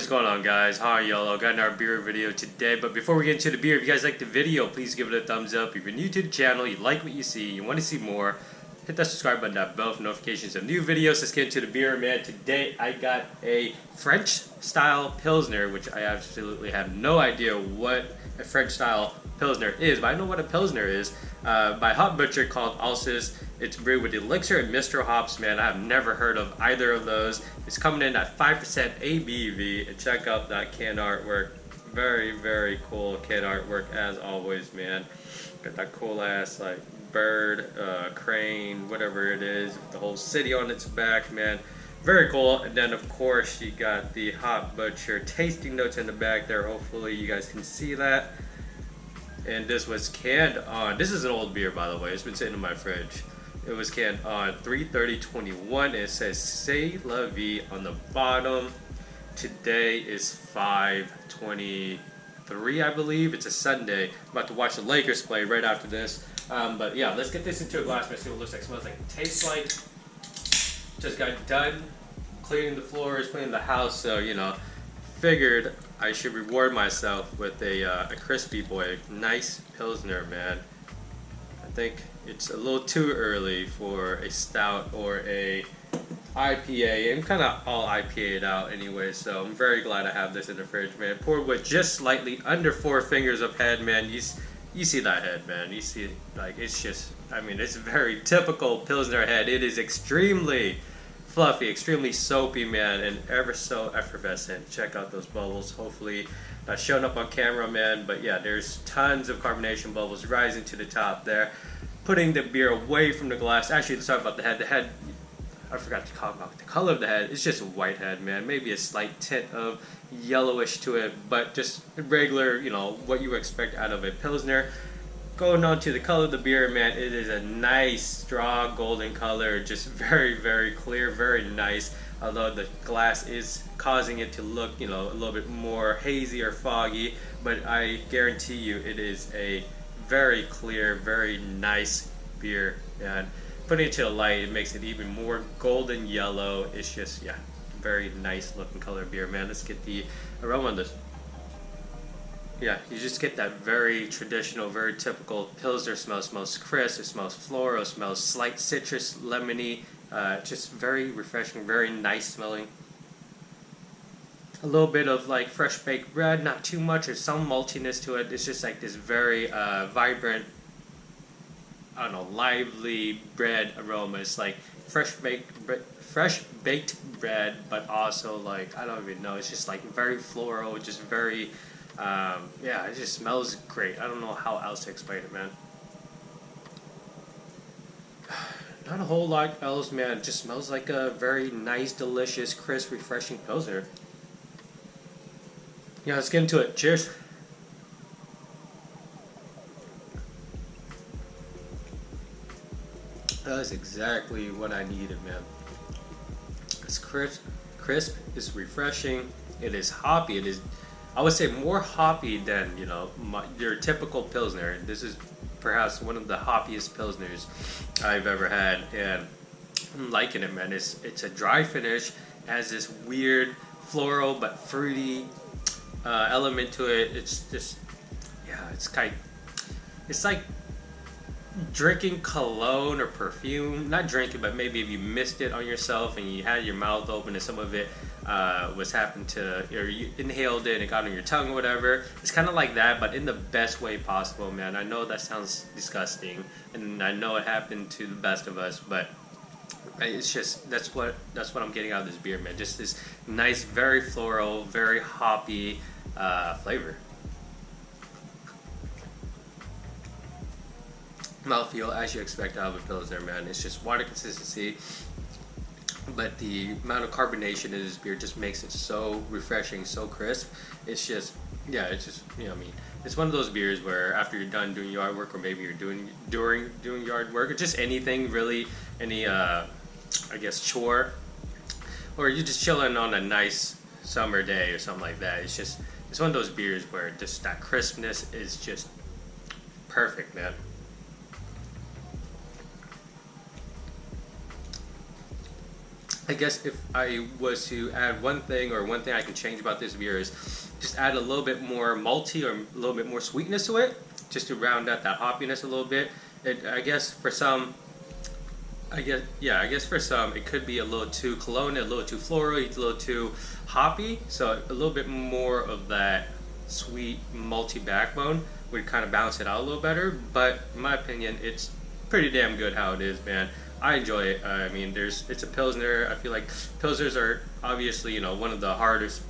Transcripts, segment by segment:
What is going on, guys? How are y'all? Got another beer video today, but before we get into the beer, if you guys like the video, please give it a thumbs up. If you're new to the channel, you like what you see, you want to see more, hit that subscribe button, that bell for notifications of new videos. Let's get into the beer, man. Today I got a French style Pilsner, which I absolutely have no idea what a French style Pilsner is, but I know what a Pilsner is, by Hop Butcher, called Alsace. It's brewed with Elixir and Mistral hops, man. I have never heard of either of those. It's coming in at 5% ABV. And check out that can artwork. Very, very cool can artwork as always, man. Got that cool ass like bird, crane, whatever it is. The whole city on its back, man. Very cool. And then of course you got the Hop Butcher tasting notes in the back there. Hopefully you guys can see that. And this was canned on, this is an old beer by the way, it's been sitting in my fridge. It was canned on 3/30/21. It says C'est la vie on the bottom. Today is 5/23, I believe. It's a Sunday. I'm about to watch the Lakers play right after this. But yeah, let's get this into a glass and see what it looks like, smells like, tastes like. Just got done cleaning the floors, cleaning the house, so you know, figured I should reward myself with a crispy boy. Nice Pilsner, man. I think it's a little too early for a stout or a IPA. I'm kind of all IPA'd out anyway, so I'm very glad I have this in the fridge, man. Poured with just slightly under 4 fingers of head, man. You see that head, man. You see, like, it's just, I mean, it's a very typical Pilsner head. It is extremely fluffy, extremely soapy, man, and ever so effervescent. Check out those bubbles. Hopefully not showing up on camera, man, but yeah, there's tons of carbonation bubbles rising to the top there, putting the beer away from the glass. Actually, let's talk about the head. The head, I forgot to talk about the color of the head. It's just a white head, man. Maybe a slight tint of yellowish to it, but just regular, you know, what you expect out of a Pilsner. Going on to the color of the beer, man, it is a nice, strong golden color, just very, very clear, very nice. Although the glass is causing it to look, you know, a little bit more hazy or foggy, but I guarantee you it is a very clear, very nice beer, and putting it to the light, it makes it even more golden yellow. It's just, yeah, very nice looking color beer, man. Let's get the aroma on this. Yeah, you just get that very traditional, very typical Pilsner smell. It smells crisp, it smells floral, it smells slight citrus, lemony, just very refreshing, very nice smelling. A little bit of like fresh baked bread, not too much, or some maltiness to it. It's just like this very vibrant, I don't know, lively bread aroma. It's like fresh baked bread, but also like, I don't even know, it's just like very floral, just very yeah, it just smells great. I don't know how else to explain it, man. Not a whole lot else, man. It just smells like a very nice, delicious, crisp, refreshing Pilsner. Yeah, let's get into it. Cheers. That's exactly what I needed, man. It's crisp, it's refreshing, it is hoppy, it is, I would say, more hoppy than, you know, your typical Pilsner. This is perhaps one of the hoppiest Pilsners I've ever had, and I'm liking it, man. It's a dry finish, has this weird floral but fruity element to it. It's just, yeah, it's like drinking cologne or perfume. Not drinking, but maybe if you missed it on yourself and you had your mouth open and some of it was happened to, or you inhaled it and it got on your tongue or whatever. It's kind of like that, but in the best way possible, man. I know that sounds disgusting, and I know it happened to the best of us, but it's just, that's what I'm getting out of this beer, man. Just this nice, very floral, very hoppy flavor. Mouthfeel, as you expect out of a Pilsner, man. It's just water consistency, but the amount of carbonation in this beer just makes it so refreshing, so crisp. It's just, yeah, it's just, you know what I mean? It's one of those beers where after you're done doing yard work, or maybe you're doing yard work, or just anything really, any I guess chore, or you're just chilling on a nice summer day or something like that. It's just, it's one of those beers where just that crispness is just perfect, man. I guess if I was to add one thing, or one thing I can change about this beer, is just add a little bit more malty or a little bit more sweetness to it, just to round out that hoppiness a little bit. I guess for some, I guess for some it could be a little too cologne, a little too floral, a little too hoppy. So a little bit more of that sweet malty backbone would kind of balance it out a little better. But in my opinion, it's pretty damn good how it is, man. I enjoy it. I mean, it's a Pilsner. I feel like Pilsners are obviously, one of the hardest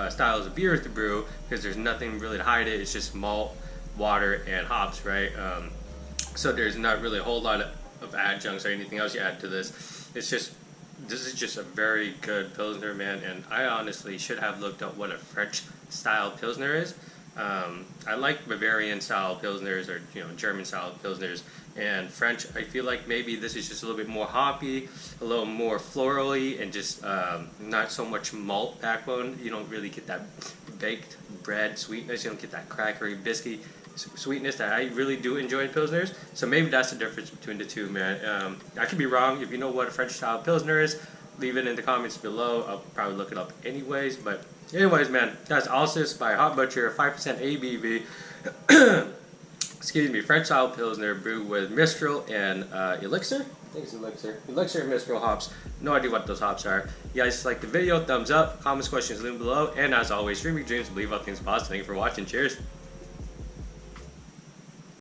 styles of beers to brew, because there's nothing really to hide it. It's just malt, water, and hops, right? So there's not really a whole lot of adjuncts or anything else you add to this. This is just a very good Pilsner, man. And I honestly should have looked up what a French style Pilsner is. I like Bavarian style Pilsners, or German style Pilsners. And French, I feel like maybe this is just a little bit more hoppy, a little more florally, and just not so much malt backbone. You don't really get that baked bread sweetness. You don't get that crackery, biscuity sweetness that I really do enjoy in Pilsners. So maybe that's the difference between the two, man. I could be wrong. If you know what a French style Pilsner is, leave it in the comments below. I'll probably look it up anyways. But anyways, man, that's Alsace by Hot Butcher, 5% ABV. Excuse me, French style Pilsner brewed with Mistral and Elixir. I think it's Elixir. Elixir and Mistral hops. No idea what those hops are. You guys like the video, thumbs up, comments, questions, leave below. And as always, dream big dreams, believe all things possible. Thank you for watching. Cheers.